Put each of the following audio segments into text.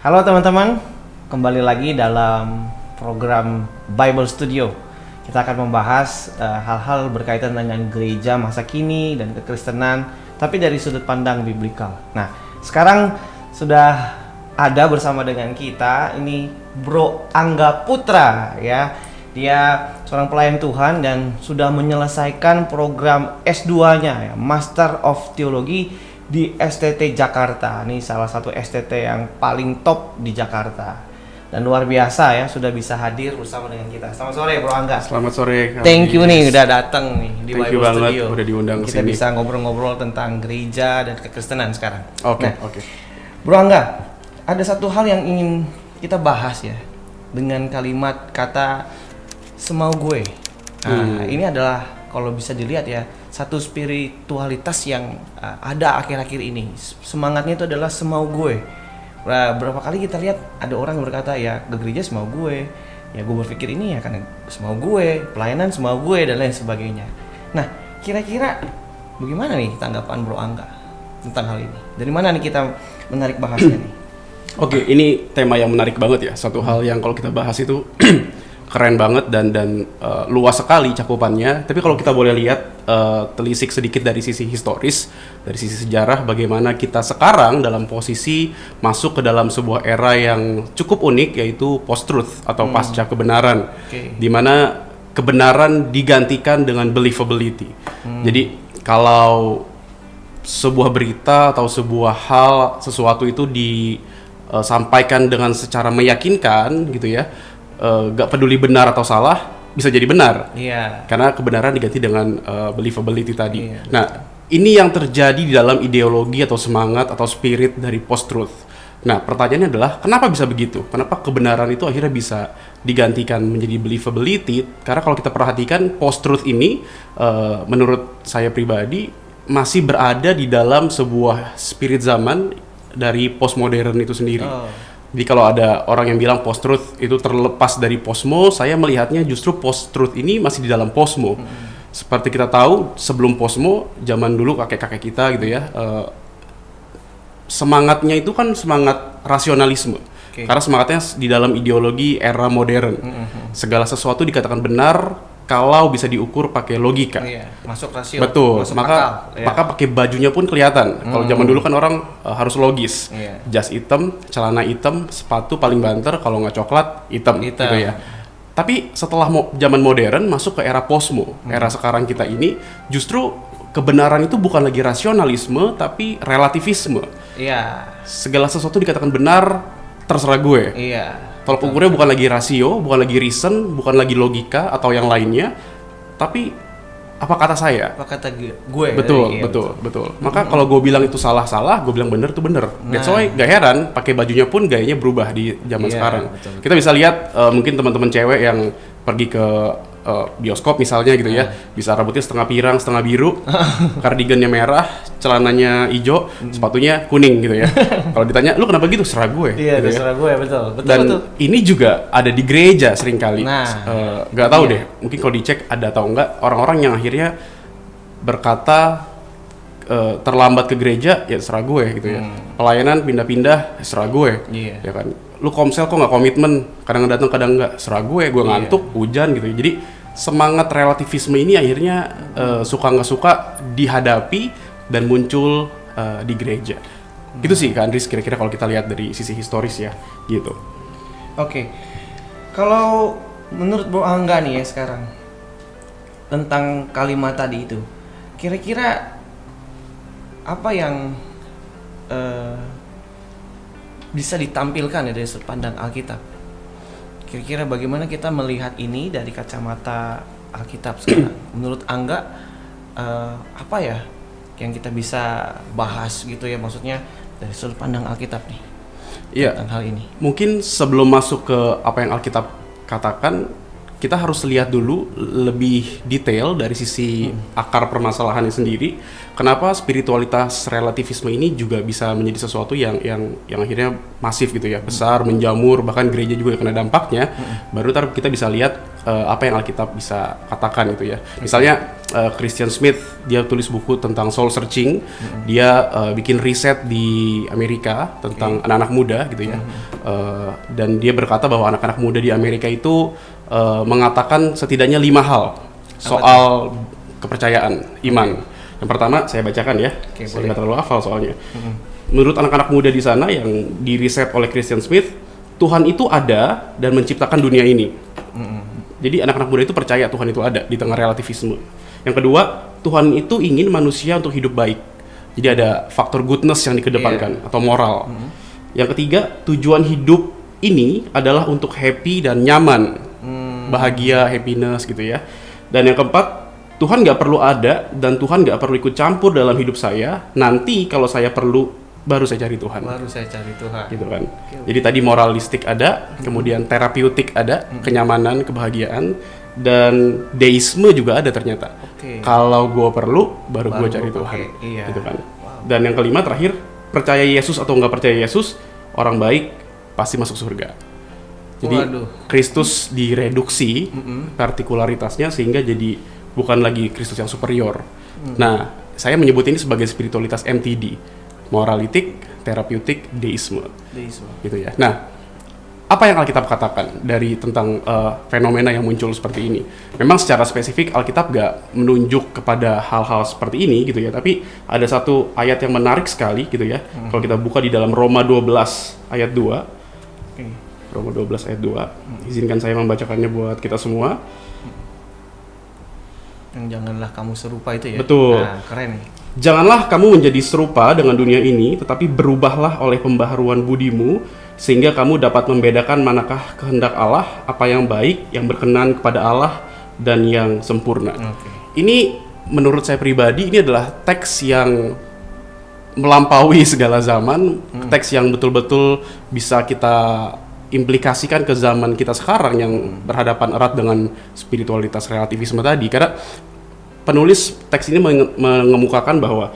Halo teman-teman, kembali lagi dalam program Bible Studio. Kita akan membahas hal-hal berkaitan dengan gereja masa kini dan kekristenan, tapi dari sudut pandang biblikal. Nah, sekarang sudah ada bersama dengan kita ini Bro Angga Putra ya. Dia seorang pelayan Tuhan dan sudah menyelesaikan program S2-nya ya, Master of Theology di STT Jakarta. Ini salah satu STT yang paling top di Jakarta. Dan luar biasa ya, sudah bisa hadir bersama dengan kita. Selamat sore Bro Angga. Selamat sore. Thank you nih udah datang nih di Bible Studio. Udah diundang kita sini. bisa ngobrol-ngobrol tentang gereja dan kekristenan sekarang. Oke. Bro Angga, ada satu hal yang ingin kita bahas ya, dengan kalimat kata semau gue. Nah, ini adalah kalau bisa dilihat ya, satu spiritualitas yang ada akhir-akhir ini. Semangatnya itu adalah semau gue. Nah, berapa kali kita lihat ada orang yang berkata ya ke gereja semau gue, ya gue berpikir ini ya karena semau gue, pelayanan semau gue dan lain sebagainya. Nah, kira-kira bagaimana nih tanggapan Bro Angga tentang hal ini? Dari mana nih kita menarik bahasnya nih? Oke, ini tema yang menarik banget ya. Satu hal yang kalau kita bahas itu keren banget dan luas sekali cakupannya. Tapi kalau kita boleh lihat telisik sedikit dari sisi historis, dari sisi sejarah, bagaimana kita sekarang dalam posisi masuk ke dalam sebuah era yang cukup unik, yaitu post-truth atau pasca kebenaran, di mana kebenaran digantikan dengan believability. Jadi kalau sebuah berita atau sebuah hal, sesuatu itu disampaikan dengan secara meyakinkan gitu ya, gak peduli benar atau salah, bisa jadi benar. Karena kebenaran diganti dengan believability tadi. Nah, ini yang terjadi di dalam ideologi atau semangat atau spirit dari post-truth. Nah, pertanyaannya adalah kenapa bisa begitu? Kenapa kebenaran itu akhirnya bisa digantikan menjadi believability? Karena kalau kita perhatikan post-truth ini, menurut saya pribadi masih berada di dalam sebuah spirit zaman dari postmodern itu sendiri. Jadi kalau ada orang yang bilang post-truth itu terlepas dari posmo, saya melihatnya justru post-truth ini masih di dalam posmo. Seperti kita tahu, sebelum posmo, zaman dulu kakek-kakek kita gitu ya, semangatnya itu kan semangat rasionalisme. Karena semangatnya di dalam ideologi era modern. Segala sesuatu dikatakan benar kalau bisa diukur pakai logika. Masuk rasio. Betul. Masuk maka pakai bajunya pun kelihatan. Kalau zaman dulu kan orang harus logis. Jas hitam, celana hitam, sepatu paling banter, kalau nggak coklat hitam gitu ya. Tapi setelah zaman modern masuk ke era posmo, era sekarang kita ini, justru kebenaran itu bukan lagi rasionalisme tapi relativisme. Segala sesuatu dikatakan benar terserah gue. Tolak ukurnya bukan lagi rasio, bukan lagi reason, bukan lagi logika atau yang lainnya, tapi apa kata saya? Apa kata gue? Betul. Maka kalau gue bilang itu salah, gue bilang bener tuh bener. That's why gak heran pakai bajunya pun gayanya berubah di zaman sekarang. Betul. Kita bisa lihat mungkin teman-teman cewek yang pergi ke bioskop misalnya gitu ya, bisa rambutnya setengah pirang, setengah biru, kardigannya merah, celananya hijau, sepatunya kuning gitu ya. Kalau ditanya, lu kenapa gitu? Serah gue. Gitu serah gue, betul. Dan ini juga ada di gereja seringkali. Gak tahu deh, mungkin kalau dicek ada atau enggak, orang-orang yang akhirnya berkata terlambat ke gereja, ya serah gue gitu ya. Pelayanan pindah-pindah, serah gue. Ya kan. Lu komsel kok nggak komitmen, kadang datang kadang nggak, serah gue ngantuk, hujan gitu. Jadi semangat relativisme ini akhirnya suka nggak suka dihadapi dan muncul di gereja. Gitu sih Kak Andris, kira-kira kalau kita lihat dari sisi historis ya, gitu. Oke. Kalau menurut Bro Angga nih ya sekarang tentang kalimat tadi itu, kira-kira apa yang bisa ditampilkan ya dari sudut pandang Alkitab? Kira-kira bagaimana kita melihat ini dari kacamata Alkitab sekarang? Menurut Angga, apa ya yang kita bisa bahas gitu ya, maksudnya dari sudut pandang Alkitab nih tentang hal ini? Mungkin sebelum masuk ke apa yang Alkitab katakan, kita harus lihat dulu lebih detail dari sisi akar permasalahannya sendiri. Kenapa spiritualitas relativisme ini juga bisa menjadi sesuatu yang akhirnya masif gitu ya, besar, menjamur, bahkan gereja juga kena dampaknya. Baru kita bisa lihat apa yang Alkitab bisa katakan gitu ya. Misalnya Christian Smith, dia tulis buku tentang soul searching, dia bikin riset di Amerika tentang anak-anak muda gitu ya. Dan dia berkata bahwa anak-anak muda di Amerika itu mengatakan setidaknya 5 hal soal kepercayaan, iman. Yang pertama saya bacakan ya, saya nggak terlalu hafal soalnya. Menurut anak-anak muda di sana yang diriset oleh Christian Smith, Tuhan itu ada dan menciptakan dunia ini. Jadi anak-anak muda itu percaya Tuhan itu ada di tengah relativisme. Yang kedua, Tuhan itu ingin manusia untuk hidup baik. Jadi ada faktor goodness yang dikedepankan atau moral. Yang ketiga, tujuan hidup ini adalah untuk happy dan nyaman, bahagia, happiness gitu ya. Dan yang keempat, Tuhan nggak perlu ada dan Tuhan nggak perlu ikut campur dalam hidup saya. Nanti kalau saya perlu, baru saya cari Tuhan. Baru saya cari Tuhan. Gitu kan. Jadi tadi moralistik ada, kemudian terapeutik ada, kenyamanan, kebahagiaan, dan deisme juga ada ternyata. Kalau gue perlu, baru gue cari Tuhan. Gitu kan. Dan yang kelima terakhir, percaya Yesus atau nggak percaya Yesus, orang baik pasti masuk surga. Jadi Kristus direduksi partikularitasnya sehingga jadi bukan lagi Kristus yang superior. Nah, saya menyebut ini sebagai spiritualitas MTD. Moralitik, terapeutik, deisme. Gitu ya. Nah, apa yang Alkitab katakan dari tentang fenomena yang muncul seperti ini? Memang secara spesifik Alkitab gak menunjuk kepada hal-hal seperti ini gitu ya, tapi ada satu ayat yang menarik sekali gitu ya. Kalau kita buka di dalam Roma 12 ayat 2. Roma 12 ayat 2. Izinkan saya membacakannya buat kita semua. Yang janganlah kamu serupa itu ya. Betul. Nah, keren nih. Janganlah kamu menjadi serupa dengan dunia ini, tetapi berubahlah oleh pembaharuan budimu, sehingga kamu dapat membedakan manakah kehendak Allah, apa yang baik, yang berkenan kepada Allah, dan yang sempurna. Ini menurut saya pribadi, ini adalah teks yang melampaui segala zaman, teks yang betul-betul bisa kita implikasikan ke zaman kita sekarang yang berhadapan erat dengan spiritualitas relativisme tadi. Karena penulis teks ini mengemukakan bahwa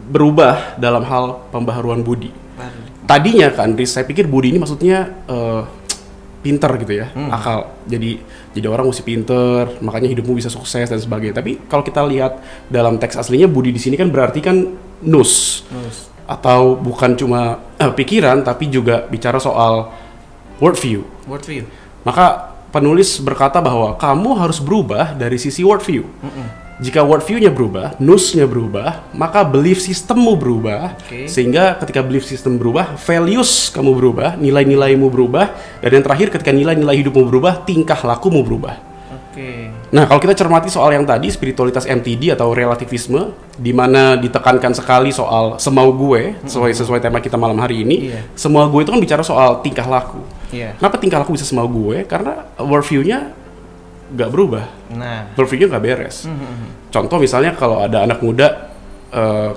berubah dalam hal pembaharuan budi. Tadinya kan, saya pikir budi ini maksudnya pinter gitu ya, akal. Jadi orang mesti pinter, makanya hidupmu bisa sukses dan sebagainya. Tapi kalau kita lihat dalam teks aslinya, budi di sini kan berarti kan nous. Atau bukan cuma pikiran, tapi juga bicara soal worldview. Maka penulis berkata bahwa kamu harus berubah dari sisi worldview. Jika worldview-nya berubah, nous-nya berubah, maka belief system-mu berubah. Sehingga ketika belief system berubah, values kamu berubah, nilai-nilaimu berubah, dan yang terakhir ketika nilai-nilai hidupmu berubah, tingkah lakumu berubah. Nah, kalau kita cermati soal yang tadi, spiritualitas MTD atau relativisme, di mana ditekankan sekali soal semau gue, sesuai tema kita malam hari ini, semau gue itu kan bicara soal tingkah laku. Kenapa tingkah laku bisa semau gue? Karena worldview-nya nggak berubah, worldview-nya nggak beres. Contoh misalnya kalau ada anak muda,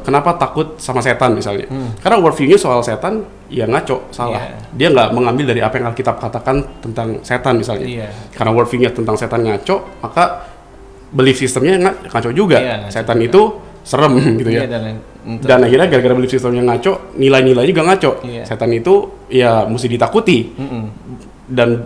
kenapa takut sama setan misalnya? Karena worldview-nya soal setan, ya ngaco, salah. Dia nggak mengambil dari apa yang Alkitab katakan tentang setan misalnya. Karena worldview-nya tentang setan ngaco, maka belief system-nya ngaco juga. Setan itu serem gitu ya. Dan akhirnya gara-gara belief system-nya ngaco, nilai-nilai juga ngaco. Setan itu ya mesti ditakuti. Dan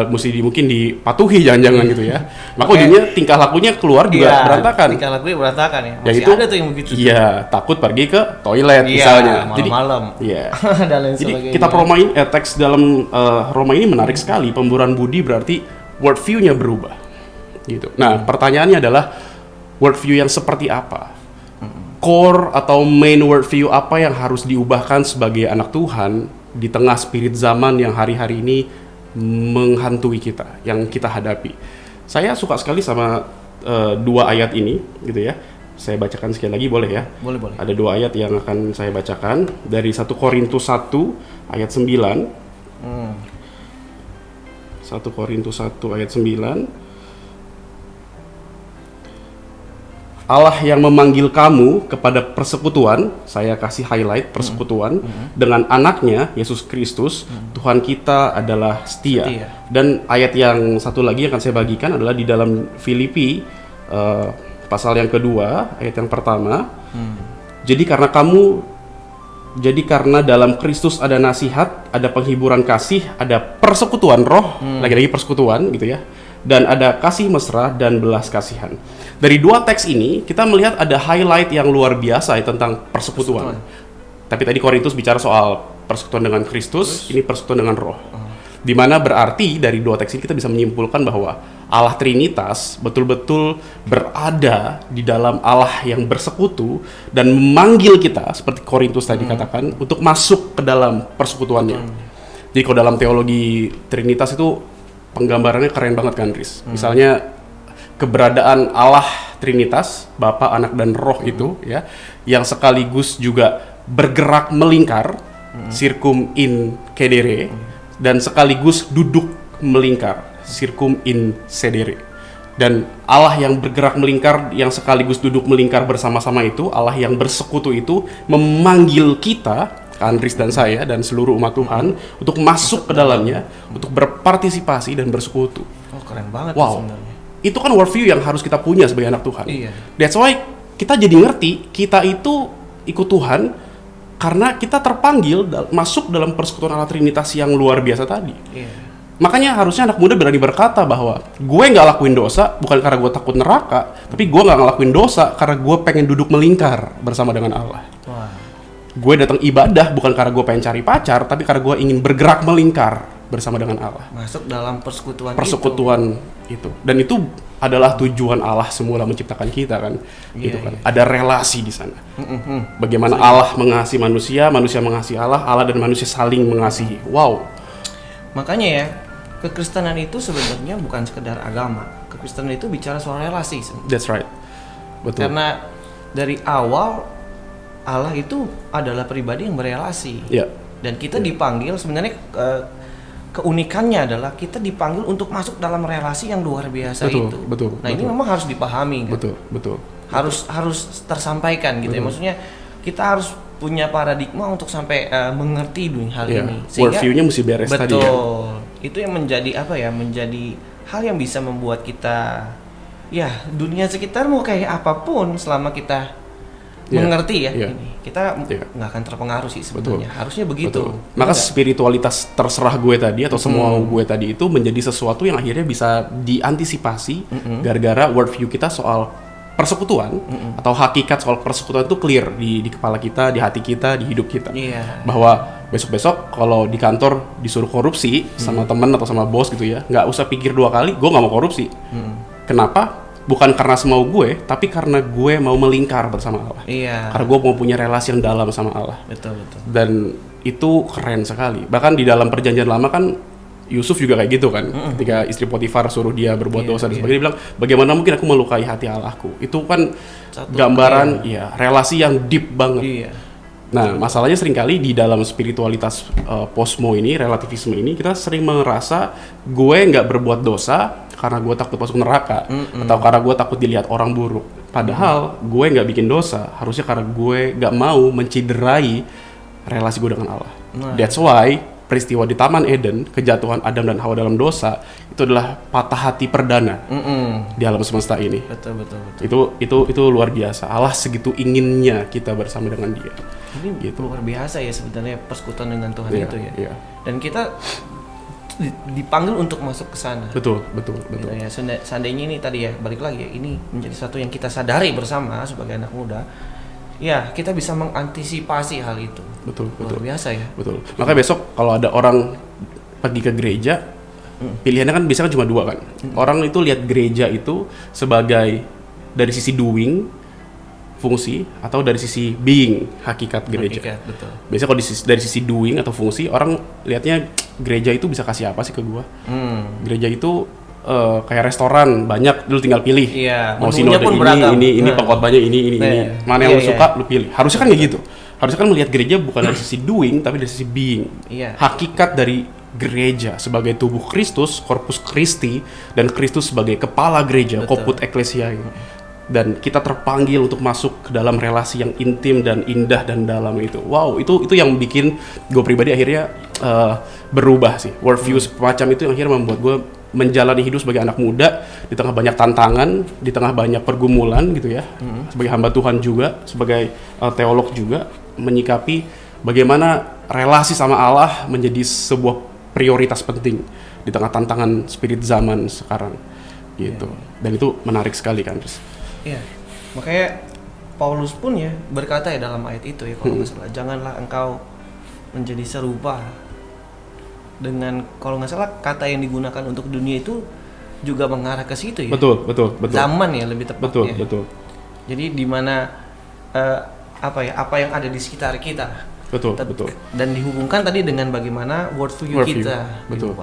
mesti mungkin dipatuhi jangan-jangan gitu ya. Maka ujungnya tingkah lakunya keluar juga berantakan. Tingkah lakunya berantakan ya. Masih itu, ada tuh yang begitu. Iya, takut pergi ke toilet misalnya. Malam-malam. Jadi kitab Roma ini, teks dalam Roma ini menarik sekali. Pemburuan budi berarti worldview-nya berubah. Gitu. Nah, pertanyaannya adalah worldview yang seperti apa? Core atau main worldview apa yang harus diubahkan sebagai anak Tuhan di tengah spirit zaman yang hari-hari ini menghantui kita, yang kita hadapi. Saya suka sekali sama dua ayat ini, gitu ya. Saya bacakan sekali lagi, boleh ya? Boleh. Ada dua ayat yang akan saya bacakan dari 1 Korintus 1 ayat 9. 1 Korintus 1 ayat 9. Allah yang memanggil kamu kepada persekutuan, saya kasih highlight persekutuan dengan anaknya Yesus Kristus, Tuhan kita adalah setia. Dan ayat yang satu lagi yang akan saya bagikan adalah di dalam Filipi pasal yang kedua, ayat yang pertama. Jadi karena dalam Kristus ada nasihat, ada penghiburan kasih, ada persekutuan roh, lagi-lagi persekutuan gitu ya. dan ada kasih mesra dan belas kasihan. Dari dua teks ini kita melihat ada highlight yang luar biasa ya, tentang persekutuan. Tapi tadi Korintus bicara soal persekutuan dengan Kristus, ini persekutuan dengan Roh. Di mana berarti dari dua teks ini kita bisa menyimpulkan bahwa Allah Trinitas betul-betul berada di dalam Allah yang bersekutu dan memanggil kita seperti Korintus tadi katakan untuk masuk ke dalam persekutuannya. Jadi kalau dalam teologi Trinitas itu penggambarannya keren banget kan, Riz. Misalnya keberadaan Allah Trinitas, Bapa, Anak dan Roh itu ya, yang sekaligus juga bergerak melingkar, circum in cedere, dan sekaligus duduk melingkar, circum in sedere. Dan Allah yang bergerak melingkar, yang sekaligus duduk melingkar bersama-sama itu, Allah yang bersekutu itu memanggil kita, Andris dan saya dan seluruh umat Tuhan untuk masuk ke dalamnya, untuk berpartisipasi dan bersekutu. Oh, keren banget Wow, sebenarnya. itu kan worldview yang harus kita punya sebagai anak Tuhan. Iya. That's why kita jadi ngerti kita itu ikut Tuhan karena kita terpanggil masuk dalam persekutuan Allah Trinitas yang luar biasa tadi. Iya. Makanya harusnya anak muda berani berkata bahwa gue nggak lakuin dosa bukan karena gue takut neraka, tapi gue nggak ngelakuin dosa karena gue pengen duduk melingkar bersama dengan Allah. Wah. Gue datang ibadah bukan karena gue pengen cari pacar, tapi karena gue ingin bergerak melingkar bersama dengan Allah. Masuk dalam Persekutuan itu. Dan itu adalah tujuan Allah semula menciptakan kita kan. Gitu kan. Ada relasi di sana. Bagaimana Allah mengasihi manusia, manusia mengasihi Allah, Allah dan manusia saling mengasihi. Wow. Makanya ya, kekristenan itu sebenarnya bukan sekedar agama. Kekristenan itu bicara soal relasi sebenarnya. That's right. Betul. Karena dari awal Allah itu adalah pribadi yang berelasi. Ya. Dan kita dipanggil sebenarnya keunikannya adalah kita dipanggil untuk masuk dalam relasi yang luar biasa itu. Betul. Nah, ini memang harus dipahami kan. Betul. Harus tersampaikan gitu ya. Maksudnya kita harus punya paradigma untuk sampai mengerti hal ini. Worldview-nya mesti beres tadi ya. Betul. Itu yang menjadi menjadi hal yang bisa membuat kita dunia sekitar mau kayak apapun selama kita mengerti ini, kita nggak akan terpengaruh sih sebetulnya. Harusnya begitu. Maka spiritualitas terserah gue tadi atau semua gue tadi itu menjadi sesuatu yang akhirnya bisa diantisipasi gara-gara worldview kita soal persekutuan atau hakikat soal persekutuan itu clear di kepala kita, di hati kita, di hidup kita. Bahwa besok-besok kalau di kantor disuruh korupsi sama temen atau sama bos gitu ya, nggak usah pikir dua kali, gue nggak mau korupsi. Kenapa? Bukan karena semau gue, tapi karena gue mau melingkar bersama Allah. Karena gue mau punya relasi yang dalam sama Allah. Betul. Dan itu keren sekali. Bahkan di dalam perjanjian lama kan Yusuf juga kayak gitu kan. Ketika istri Potifar suruh dia berbuat dosa dan sebagainya, dia bilang, bagaimana mungkin aku melukai hati Allahku. Itu kan gambaran relasi yang deep banget. Nah, masalahnya seringkali di dalam spiritualitas posmo ini, relativisme ini, kita sering merasa gue nggak berbuat dosa karena gue takut masuk neraka atau karena gue takut dilihat orang buruk. Padahal gue nggak bikin dosa, harusnya karena gue nggak mau menciderai relasi gue dengan Allah. That's why peristiwa di Taman Eden, kejatuhan Adam dan Hawa dalam dosa, itu adalah patah hati perdana di alam semesta ini. Betul. Itu luar biasa. Allah segitu inginnya kita bersama dengan Dia. Ini luar biasa ya sebenarnya persekutuan dengan Tuhan itu ya. Dan kita dipanggil untuk masuk ke sana. Betul. Gitu ya. Seandainya ini tadi ya, balik lagi ya, ini menjadi satu yang kita sadari bersama sebagai anak muda. Ya, kita bisa mengantisipasi hal itu. Betul. Luar biasa ya. Betul. Makanya besok kalau ada orang pergi ke gereja, pilihannya kan biasanya cuma dua kan. Orang itu lihat gereja itu sebagai dari sisi doing, fungsi, atau dari sisi being, hakikat gereja. Betul. Biasanya kalau dari sisi doing atau fungsi, orang lihatnya gereja itu bisa kasih apa sih ke gua? Gereja itu kayak restoran, banyak, lu tinggal pilih. Mau sinode ini pengkhotbahnya ini. Mana yang lu suka, lu pilih. Harusnya kan kayak gitu. Harusnya kan melihat gereja bukan dari sisi doing, tapi dari sisi being. Hakikat dari gereja sebagai tubuh Kristus, Corpus Christi, dan Kristus sebagai kepala gereja, Caput Ecclesiae. Dan kita terpanggil untuk masuk ke dalam relasi yang intim dan indah dan dalam itu. Wow, itu yang bikin gue pribadi akhirnya berubah sih. Worldview semacam itu yang akhirnya membuat gue menjalani hidup sebagai anak muda di tengah banyak tantangan, di tengah banyak pergumulan gitu ya. Sebagai hamba Tuhan juga, sebagai teolog juga, menyikapi bagaimana relasi sama Allah menjadi sebuah prioritas penting di tengah tantangan spirit zaman sekarang gitu. Dan itu menarik sekali kan, Chris. Iya, makanya Paulus pun ya berkata ya dalam ayat itu ya kalau nggak salah, janganlah engkau menjadi serupa dengan, kalau nggak salah kata yang digunakan untuk dunia itu juga mengarah ke situ ya. Betul. Zaman ya lebih tepatnya. Betul. Jadi di mana apa yang ada di sekitar kita. Betul. Dan dihubungkan tadi dengan bagaimana worldview kita. Betul.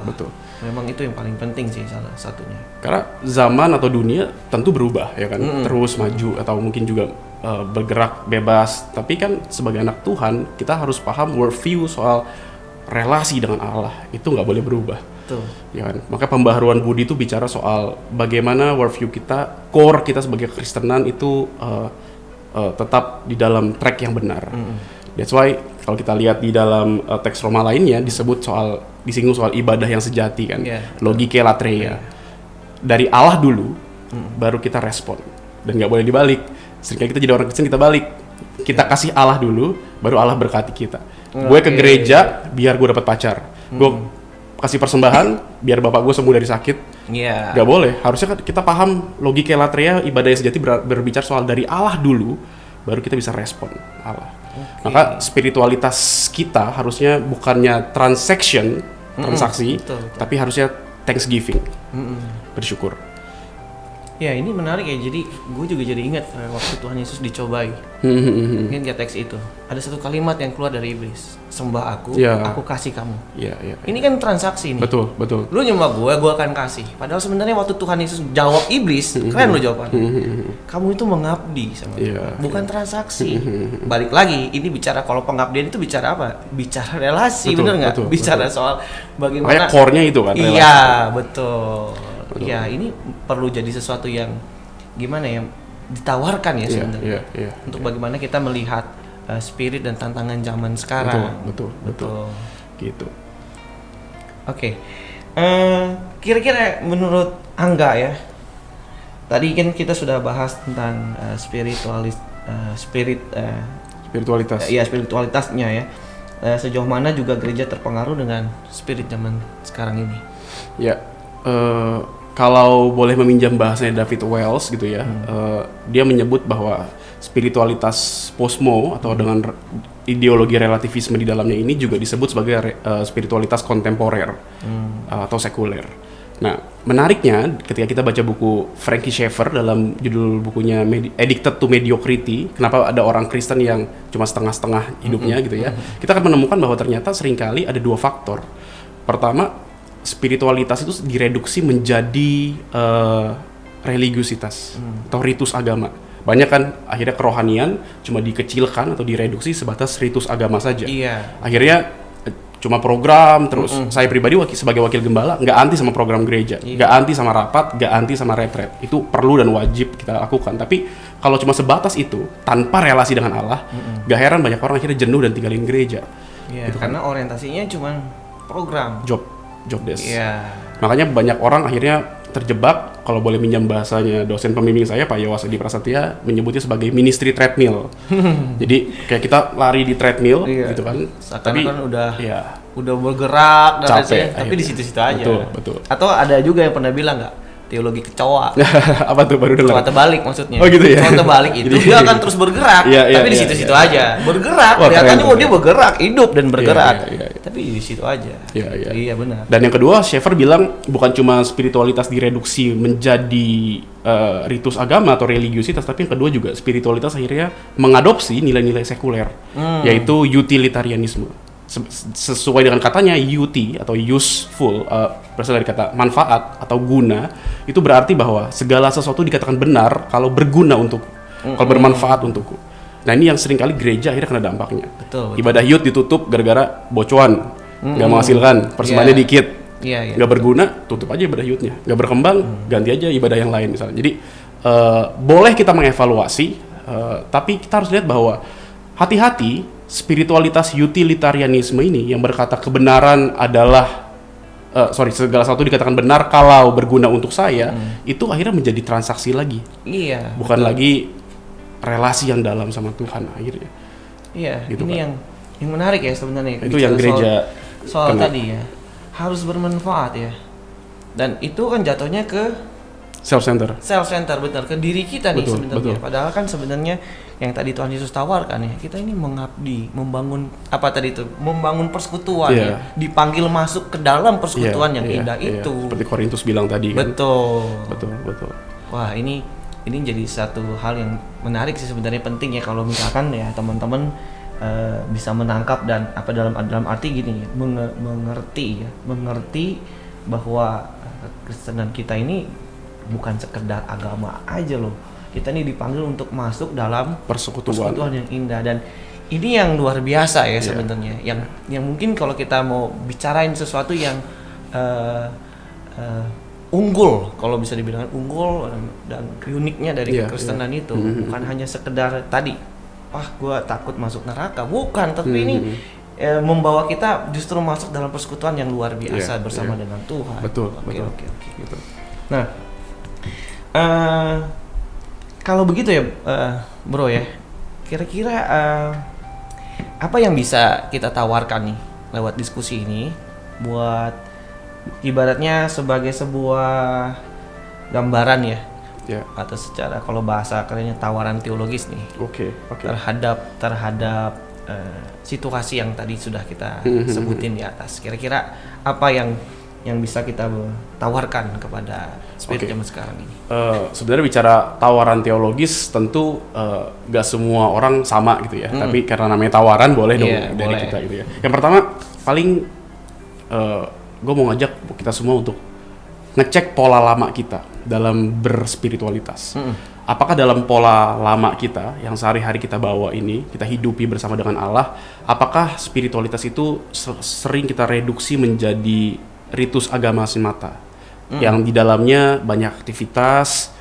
Memang itu yang paling penting sih salah satunya. Karena zaman atau dunia tentu berubah ya kan, terus maju atau mungkin juga bergerak bebas. Tapi kan sebagai anak Tuhan kita harus paham worldview soal relasi dengan Allah itu nggak boleh berubah. Betul. Ya kan? Maka pembaharuan budi itu bicara soal bagaimana worldview kita, core kita sebagai Kristenan itu tetap di dalam track yang benar. That's why kalau kita lihat di dalam teks Roma lainnya disinggung soal ibadah yang sejati kan, logike latreia. Dari Allah dulu, baru kita respon dan nggak boleh dibalik. Seringkali kita jadi orang Kristen kita balik, kita kasih Allah dulu, baru Allah berkati kita. Gue ke gereja biar gue dapat pacar, gue kasih persembahan biar bapak gue sembuh dari sakit. Nggak boleh. Harusnya kan kita paham logike latreia, ibadah yang sejati berbicara soal dari Allah dulu, baru kita bisa respon Allah. Maka spiritualitas kita harusnya bukannya transaksi, betul. Tapi harusnya thanksgiving, bersyukur. Ya ini menarik ya, jadi gue juga jadi ingat waktu Tuhan Yesus dicobai. Mungkin kayak teks itu ada satu kalimat yang keluar dari iblis, sembah aku, aku kasih kamu. Ini kan transaksi nih. Betul. Lu nyembah gue akan kasih. Padahal sebenarnya waktu Tuhan Yesus jawab iblis, keren lo jawabannya. Kamu itu mengabdi sama Tuhan, bukan transaksi. Balik lagi, ini bicara kalau pengabdian itu bicara apa? Bicara relasi, bener nggak? Bicara soal bagaimana. Kayak core-nya itu kan. Relasi. Iya, betul. Ya ini perlu jadi sesuatu yang gimana ya, ditawarkan ya sebenarnya. Untuk bagaimana kita melihat spirit dan tantangan zaman sekarang. Betul. Gitu. Oke. Kira-kira menurut Angga ya, tadi kan kita sudah bahas tentang spiritualitasnya ya. Sejauh mana juga gereja terpengaruh dengan spirit zaman sekarang ini? Ya. Kalau boleh meminjam bahasanya David Wells gitu ya, dia menyebut bahwa spiritualitas posmo atau dengan ideologi relativisme di dalamnya ini juga disebut sebagai spiritualitas kontemporer atau sekuler. Nah, menariknya ketika kita baca buku Frankie Schaeffer dalam judul bukunya Addicted to Mediocrity, kenapa ada orang Kristen yang cuma setengah-setengah hidupnya gitu ya, kita akan menemukan bahwa ternyata seringkali ada dua faktor. Pertama, spiritualitas itu direduksi menjadi religiusitas atau ritus agama. Banyak kan akhirnya kerohanian cuma dikecilkan atau direduksi sebatas ritus agama saja. Akhirnya cuma program terus. Saya pribadi sebagai wakil gembala nggak anti sama program gereja, nggak anti sama rapat, nggak anti sama retret. Itu perlu dan wajib kita lakukan. Tapi kalau cuma sebatas itu tanpa relasi dengan Allah, nggak heran banyak orang akhirnya jenuh dan tinggalin gereja. Gitu karena kan orientasinya cuma program, job desk. Makanya banyak orang akhirnya terjebak, kalau boleh minjam bahasanya dosen pembimbing saya Pak Yowasadi Prasetya menyebutnya sebagai ministry treadmill. Jadi kayak kita lari di treadmill gitu kan. Tapi kan udah bergerak dan capek, tapi di situ-situ aja. Betul. Atau ada juga yang pernah bilang nggak? Teologi kecoa. Apa tuh baru dengar? Kecoa terbalik maksudnya. Oh gitu ya. Kecoa terbalik itu dia akan terus bergerak, tapi di situ-situ aja. Bergerak, kelihatannya dia bergerak, hidup dan bergerak. Tapi di situ aja. Iya benar. Dan yang kedua, Schaeffer bilang bukan cuma spiritualitas direduksi menjadi ritus agama atau religiusitas, tapi yang kedua juga spiritualitas akhirnya mengadopsi nilai-nilai sekuler, yaitu utilitarianisme. Sesuai dengan katanya UT atau useful, berasal dari kata manfaat atau guna, itu berarti bahwa segala sesuatu dikatakan benar kalau berguna untukku, kalau bermanfaat untukku. Nah ini yang seringkali gereja akhirnya kena dampaknya. Betul. Ibadah youth ditutup gara-gara bocuan, nggak menghasilkan, persembahannya dikit, nggak berguna, tutup aja ibadah youthnya, nggak berkembang, ganti aja ibadah yang lain misalnya. Jadi boleh kita mengevaluasi, tapi kita harus lihat bahwa hati-hati. Spiritualitas utilitarianisme ini yang berkata kebenaran adalah segala sesuatu dikatakan benar kalau berguna untuk saya, itu akhirnya menjadi transaksi lagi. Bukan lagi relasi yang dalam sama Tuhan akhirnya. Gitu ini kan. yang menarik ya sebenarnya. Itu yang gereja soal tadi ya. harus bermanfaat ya. Dan itu kan jatuhnya ke Self center. self center, benar, ke diri kita nih Betul, sebenarnya. betul. Padahal kan sebenarnya yang tadi Tuhan Yesus tawarkan ya, kita ini mengabdi, membangun apa tadi itu? Membangun persekutuan Iya. ya. Dipanggil masuk ke dalam persekutuan yang indah itu. Seperti Korintus bilang tadi kan. Betul. Betul. Wah, ini jadi satu hal yang menarik sih, sebenarnya penting ya kalau misalkan ya teman-teman bisa menangkap dan apa dalam arti gini ya, mengerti bahwa Kekristenan kita ini bukan sekedar agama aja loh. Kita ini dipanggil untuk masuk dalam persekutuan yang indah, dan ini yang luar biasa ya sebenarnya. Yang mungkin kalau kita mau bicarain sesuatu yang unggul, kalau bisa dibilang unggul dan uniknya dari kekristenan itu, bukan hanya sekedar tadi, gue takut masuk neraka, bukan, tapi ini membawa kita justru masuk dalam persekutuan yang luar biasa bersama dengan Tuhan. Betul. Nah, kalau begitu ya, bro ya, kira-kira apa yang bisa kita tawarkan nih lewat diskusi ini buat ibaratnya sebagai sebuah gambaran ya, atau secara kalau bahasa kerennya tawaran teologis nih, terhadap situasi yang tadi sudah kita sebutin di atas. Kira-kira apa yang bisa kita tawarkan kepada spirit zaman sekarang ini? Sebenarnya bicara tawaran teologis tentu gak semua orang sama gitu ya. Tapi karena namanya tawaran boleh dong dari kita gitu ya. Yang pertama paling gue mau ngajak kita semua untuk ngecek pola lama kita dalam berspiritualitas. Apakah dalam pola lama kita yang sehari-hari kita bawa ini, kita hidupi bersama dengan Allah, apakah spiritualitas itu sering kita reduksi menjadi ritus agama semata, yang di dalamnya banyak aktivitas,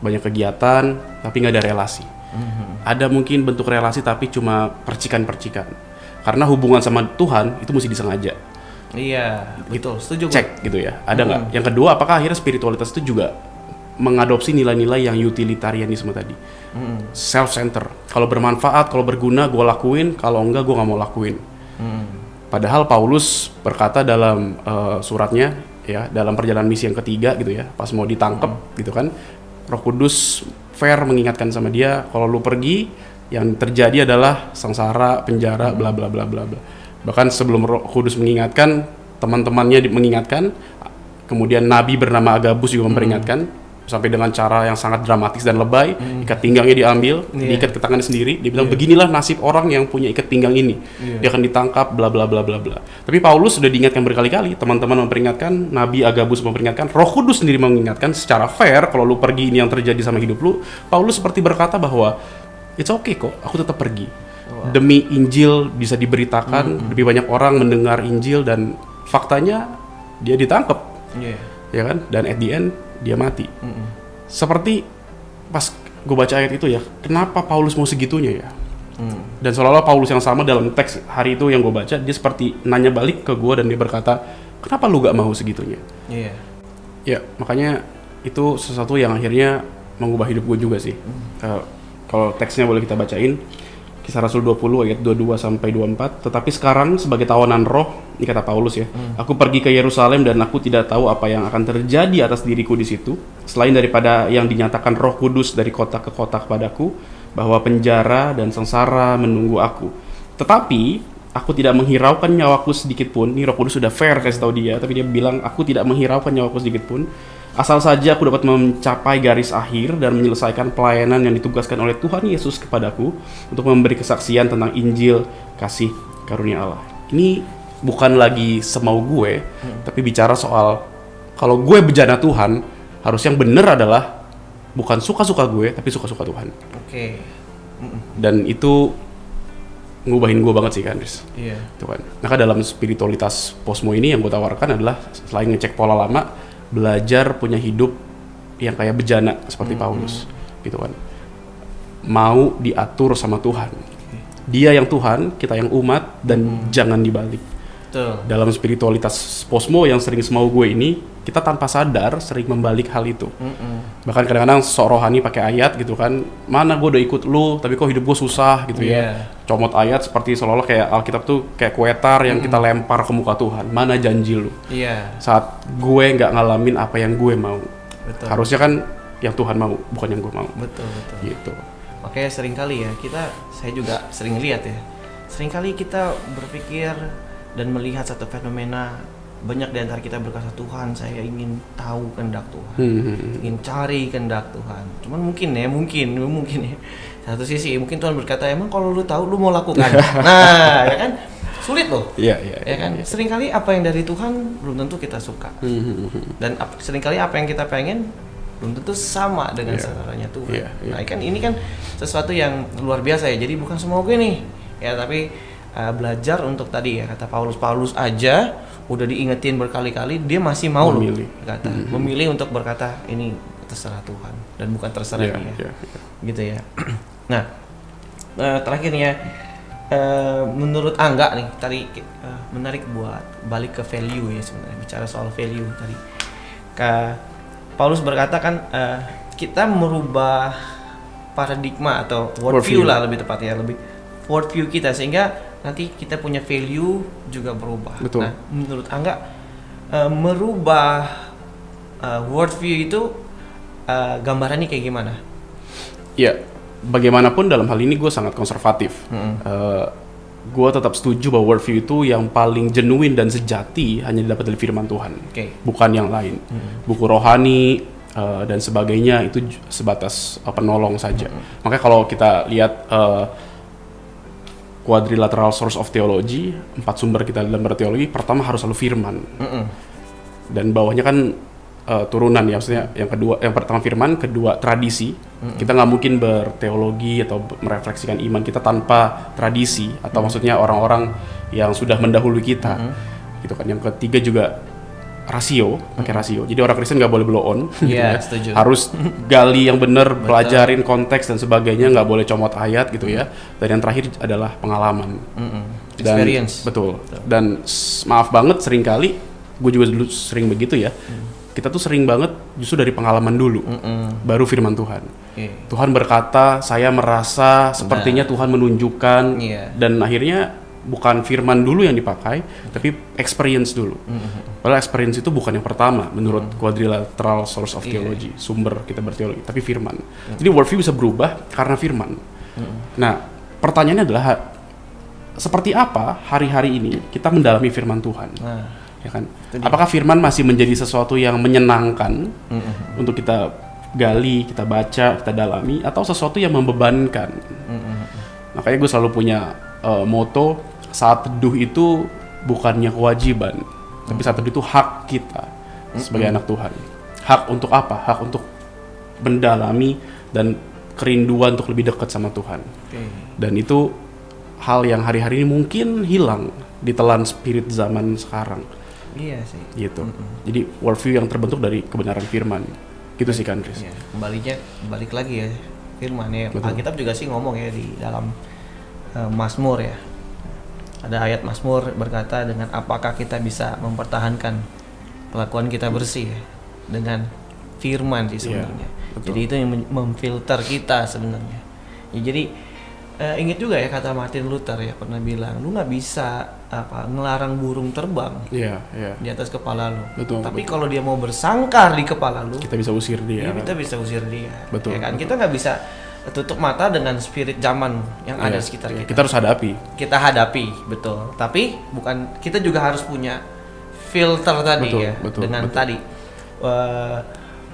banyak kegiatan, tapi nggak ada relasi. Ada mungkin bentuk relasi tapi cuma percikan-percikan. Karena hubungan sama Tuhan itu mesti disengaja. Iya, betul, setuju. Cek gitu ya, ada nggak? Yang kedua, apakah akhirnya spiritualitas itu juga mengadopsi nilai-nilai yang utilitarianisme tadi, self-center. Kalau bermanfaat, kalau berguna, gue lakuin. Kalau enggak, gue nggak mau lakuin. Padahal Paulus berkata dalam suratnya, ya, dalam perjalanan misi yang ketiga gitu ya, pas mau ditangkap gitu kan, Roh Kudus fair mengingatkan sama dia, kalau lu pergi, yang terjadi adalah sengsara, penjara, bla bla bla bla bla. Bahkan sebelum Roh Kudus mengingatkan, teman-temannya mengingatkan, kemudian Nabi bernama Agabus juga memperingatkan, sampai dengan cara yang sangat dramatis dan lebay. Ikat pinggangnya diambil, diikat ke tangannya sendiri. Dia bilang beginilah nasib orang yang punya ikat pinggang ini. Dia akan ditangkap, bla bla bla bla bla. Tapi Paulus sudah diingatkan berkali-kali, teman-teman memperingatkan, Nabi Agabus memperingatkan, Roh Kudus sendiri mengingatkan secara fair, kalau lu pergi ini yang terjadi sama hidup lu. Paulus seperti berkata bahwa it's okay kok, aku tetap pergi. Demi Injil bisa diberitakan, lebih banyak orang mendengar Injil, dan faktanya dia ditangkap. Ya kan? Dan at the end dia mati. Seperti pas gue baca ayat itu ya, kenapa Paulus mau segitunya ya? Dan seolah-olah Paulus yang sama dalam teks hari itu yang gue baca, dia seperti nanya balik ke gue dan dia berkata, kenapa lu gak mau segitunya? Ya, makanya itu sesuatu yang akhirnya mengubah hidup gue juga sih. Kalau teksnya boleh kita bacain, Kisah Rasul 20 ayat 22 sampai 24. Tetapi sekarang sebagai tawanan roh, ini kata Paulus ya, aku pergi ke Yerusalem dan aku tidak tahu apa yang akan terjadi atas diriku di situ, selain daripada yang dinyatakan Roh Kudus dari kota ke kota kepadaku, bahwa penjara dan sengsara menunggu aku. Tetapi aku tidak menghiraukan nyawaku sedikit pun. Ini Roh Kudus sudah fair kasih tahu dia, tapi dia bilang aku tidak menghiraukan nyawaku sedikit pun, asal saja aku dapat mencapai garis akhir dan menyelesaikan pelayanan yang ditugaskan oleh Tuhan Yesus kepadaku untuk memberi kesaksian tentang Injil kasih karunia Allah. Ini bukan lagi semau gue, tapi bicara soal kalau gue bejana Tuhan, harus yang benar adalah bukan suka-suka gue, tapi suka-suka Tuhan. Dan itu ngubahin gue banget sih kan, Riz. Tuhan. Maka dalam spiritualitas Posmo ini yang gue tawarkan adalah selain ngecek pola lama, belajar punya hidup yang kayak bejana seperti Paulus, gitu kan. Mau diatur sama Tuhan. Dia yang Tuhan, kita yang umat, dan jangan dibalik. Betul. Dalam spiritualitas posmo yang sering semau gue ini, kita tanpa sadar sering membalik hal itu. Bahkan kadang-kadang sok rohani pakai ayat gitu kan, mana gue udah ikut lu, tapi kok hidup gue susah gitu ya. Comot ayat seperti seolah-olah kayak Alkitab tuh kayak kuetar yang kita lempar ke muka Tuhan. Mana janji lu? Saat gue nggak ngalamin apa yang gue mau. Betul. Harusnya kan yang Tuhan mau, bukan yang gue mau. Betul. Gitu. Makanya seringkali ya, saya juga sering lihat ya, seringkali kita berpikir dan melihat satu fenomena, banyak di antara kita berkata, Tuhan saya ingin tahu kehendak Tuhan, ingin cari kehendak Tuhan. Cuman mungkin ya, satu sisi mungkin Tuhan berkata, emang kalau lu tahu lu mau lakukan. Nah, ya kan sulit loh. Ya kan. Seringkali apa yang dari Tuhan belum tentu kita suka. Dan seringkali apa yang kita pengen belum tentu sama dengan saudaranya Tuhan. Nah, kan ini kan sesuatu yang luar biasa ya. Jadi bukan semua gue nih. Ya, tapi belajar untuk tadi ya, kata Paulus aja udah diingetin berkali-kali, dia masih mau memilih. Memilih untuk berkata ini terserah Tuhan dan bukan terserah dia. Gitu ya. Nah, terakhir nih ya, menurut Angga nih tadi menarik buat balik ke value ya, sebenarnya bicara soal value tadi. Paulus berkata kan kita merubah paradigma atau worldview lah lebih tepatnya, lebih worldview kita, sehingga nanti kita punya value juga berubah. Betul. Nah, menurut Angga merubah worldview itu gambarannya kayak gimana? Ya, bagaimanapun dalam hal ini gue sangat konservatif. Gue tetap setuju bahwa worldview itu yang paling genuine dan sejati hanya didapat dari firman Tuhan, bukan yang lain. Buku rohani dan sebagainya itu sebatas penolong saja. Makanya kalau kita lihat quadrilateral source of theology, 4 sumber kita dalam berteologi, pertama harus selalu firman. Dan bawahnya kan turunan ya, maksudnya yang pertama firman, kedua tradisi. Kita nggak mungkin berteologi atau merefleksikan iman kita tanpa tradisi, atau maksudnya orang-orang yang sudah mendahului kita. Gitu kan. Yang ketiga juga rasio, pakai rasio. Jadi orang Kristen nggak boleh blow on, gitu ya. Setuju. Harus gali yang benar, pelajarin konteks dan sebagainya, nggak boleh comot ayat gitu ya. Dan yang terakhir adalah pengalaman, experience. Betul. Dan maaf banget, seringkali gue juga dulu sering begitu ya. Kita tuh sering banget justru dari pengalaman dulu, baru firman Tuhan. Tuhan berkata, saya merasa sepertinya Tuhan menunjukkan, dan akhirnya bukan firman dulu yang dipakai, tapi experience dulu. Padahal experience itu bukan yang pertama menurut quadrilateral source of theology, sumber kita berteologi, tapi firman. Jadi worldview bisa berubah karena firman. Nah, pertanyaannya adalah seperti apa hari-hari ini kita mendalami firman Tuhan? Ya kan? Apakah firman masih menjadi sesuatu yang menyenangkan untuk kita gali, kita baca, kita dalami, atau sesuatu yang membebankan? Makanya gue selalu punya moto, saat teduh itu bukannya kewajiban, tapi saat teduh itu hak kita sebagai anak Tuhan. Hak untuk apa? Hak untuk mendalami dan kerinduan untuk lebih dekat sama Tuhan. Dan itu hal yang hari-hari ini mungkin hilang ditelan spirit zaman sekarang. Iya sih. Gitu. Jadi worldview yang terbentuk dari kebenaran firman. Gitu sih kan, Chris. Balik lagi ya firman ya. Alkitab juga sih ngomong ya di dalam Mazmur ya. Ada ayat Mazmur berkata, dengan apakah kita bisa mempertahankan kelakuan kita bersih ya? Dengan firman sih sebenarnya. Jadi itu yang memfilter kita sebenarnya. Ya, jadi ingat juga ya kata Martin Luther ya, pernah bilang, lu nggak bisa ngelarang burung terbang di atas kepala lu. Tapi kalau dia mau bersangkar di kepala lu, kita bisa usir dia. Kita bisa usir dia. Betul. Ya kan? Kita nggak bisa tutup mata dengan spirit zaman yang ada di sekitar kita. Kita harus hadapi. Kita hadapi, betul. Tapi bukan, kita juga harus punya filter tadi dengan tadi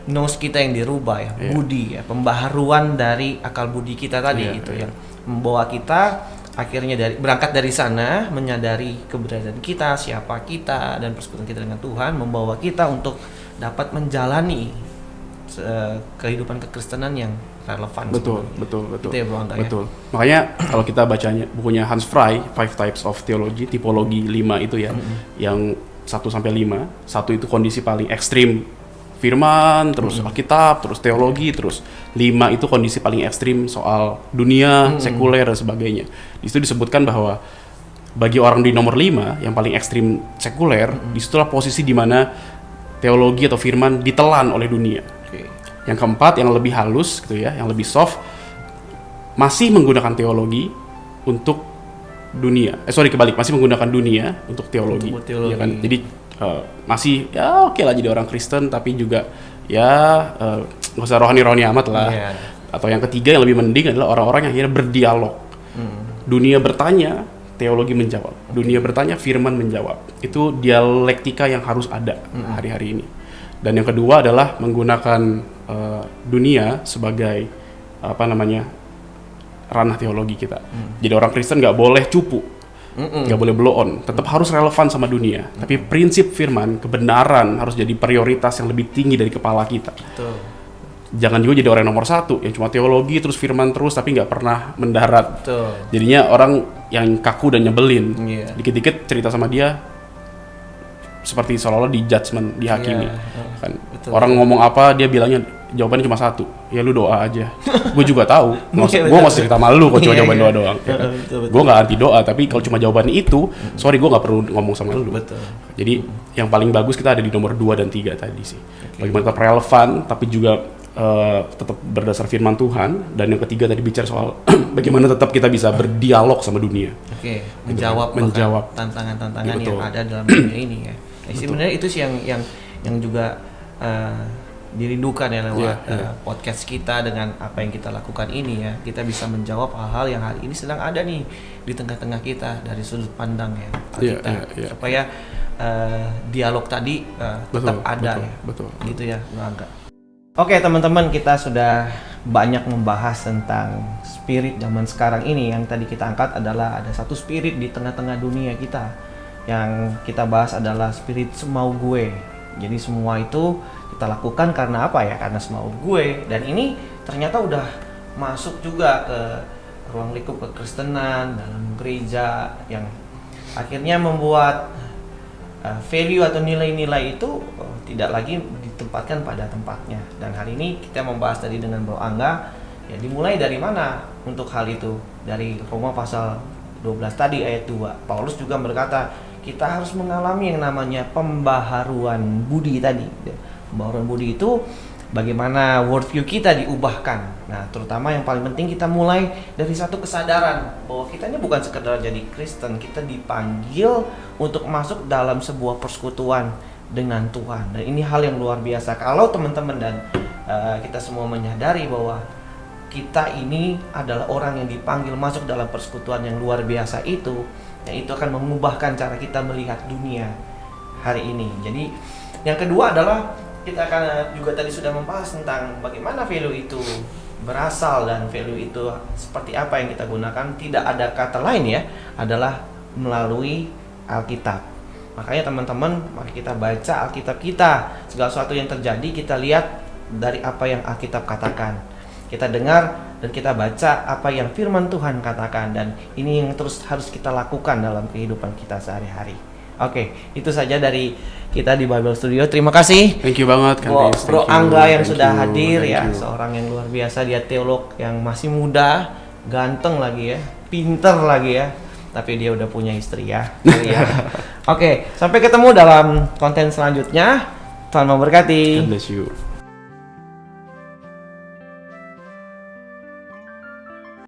nose kita yang dirubah ya, budi ya, pembaharuan dari akal budi kita tadi yang membawa kita akhirnya berangkat dari sana, menyadari keberadaan kita, siapa kita, dan persekutuan kita dengan Tuhan, membawa kita untuk dapat menjalani kehidupan kekristenan yang relevan. Betul. Itu ya, Bro Angga, betul. Makanya kalau kita bacanya bukunya Hans Frey, 5 Types of Theology, tipologi 5 itu ya, yang 1 sampai 5. 1 itu kondisi paling ekstrim, firman, terus Alkitab, terus teologi, terus 5 itu kondisi paling ekstrim soal dunia, sekuler dan sebagainya. Di situ disebutkan bahwa bagi orang di nomor 5 yang paling ekstrim sekuler, disitulah posisi di mana teologi atau firman ditelan oleh dunia. Yang keempat, yang lebih halus gitu ya, yang lebih soft, masih menggunakan teologi untuk dunia. Kebalik, masih menggunakan dunia untuk teologi. Untuk teologi. Ya kan? Jadi masih ya oke lah jadi orang Kristen, tapi juga ya nggak usah rohani amat lah. Yeah. Atau yang ketiga yang lebih mending adalah orang-orang yang akhirnya berdialog. Dunia bertanya, teologi menjawab. Dunia bertanya, firman menjawab. Itu dialektika yang harus ada hari-hari ini. Dan yang kedua adalah menggunakan dunia sebagai ranah teologi kita. Jadi orang Kristen nggak boleh cupu, nggak boleh blow on, tetap harus relevan sama dunia. Tapi prinsip firman, kebenaran harus jadi prioritas yang lebih tinggi dari kepala kita. Betul. Jangan juga jadi orang nomor satu yang cuma teologi terus firman terus tapi nggak pernah mendarat. Betul. Jadinya orang yang kaku dan nyebelin. Iya. Dikit-dikit cerita sama dia seperti seolah-olah di judgment, dihakimi. Kan Betul. orang ngomong apa dia bilangnya jawabannya cuma satu, ya lu doa aja. Gue juga tahu. Gue Iya, nggak cerita sama lu kalau cuma Iya, jawaban iya. doa doang. Ya kan? Betul. Gue nggak anti doa tapi kalau cuma jawaban itu, sorry gue nggak perlu ngomong sama lu. Betul. Jadi yang paling bagus kita ada di nomor 2 dan 3 tadi sih. Bagaimana tetap relevan tapi juga tetap berdasar firman Tuhan, dan yang ketiga tadi bicara soal bagaimana tetap kita bisa berdialog sama dunia. Oke, menjawab tantangan-tantangan yang Betul. ada dalam dunia ini ya. Sebenarnya itu sih yang juga dirindukan ya lewat podcast kita dengan apa yang kita lakukan ini ya. Kita bisa menjawab hal-hal yang hari ini sedang ada nih di tengah-tengah kita dari sudut pandang ya kita. Supaya dialog tadi tetap ada ya. Betul. Gitu ya, Bang. Oke teman-teman, kita sudah banyak membahas tentang spirit zaman sekarang ini. Yang tadi kita angkat adalah ada satu spirit di tengah-tengah dunia kita. Yang kita bahas adalah spirit semau gue. Jadi semua itu kita lakukan karena apa ya? Karena semau gue. Dan ini ternyata udah masuk juga ke ruang lingkup kekristenan, dalam gereja, yang akhirnya membuat value atau nilai-nilai itu tidak lagi ditempatkan pada tempatnya. Dan hari ini kita membahas tadi dengan Bro Angga, ya dimulai dari mana untuk hal itu? Dari Roma pasal 12 tadi ayat 2. Paulus juga berkata, kita harus mengalami yang namanya pembaharuan budi tadi. Pembaharuan budi itu bagaimana worldview kita diubahkan. Nah, terutama yang paling penting kita mulai dari satu kesadaran bahwa kita ini bukan sekedar jadi Kristen, kita dipanggil untuk masuk dalam sebuah persekutuan dengan Tuhan. Dan ini hal yang luar biasa. Kalau teman-teman dan kita semua menyadari bahwa kita ini adalah orang yang dipanggil masuk dalam persekutuan yang luar biasa itu, yang itu akan mengubahkan cara kita melihat dunia hari ini. Jadi yang kedua adalah kita akan juga tadi sudah membahas tentang bagaimana value itu berasal dan value itu seperti apa yang kita gunakan. Tidak ada kata lain ya, adalah melalui Alkitab. Makanya teman-teman, mari kita baca Alkitab kita. Segala sesuatu yang terjadi kita lihat dari apa yang Alkitab katakan. Kita dengar dan kita baca apa yang firman Tuhan katakan. Dan ini yang terus harus kita lakukan dalam kehidupan kita sehari-hari. Oke, itu saja dari kita di Bible Studio. Terima kasih. Thank you banget kan. Bro Angga yang sudah hadir ya, seorang yang luar biasa, dia teolog yang masih muda, ganteng lagi ya, pinter lagi ya. Tapi dia udah punya istri ya. Oke, sampai ketemu dalam konten selanjutnya. Tuhan memberkati. God bless you.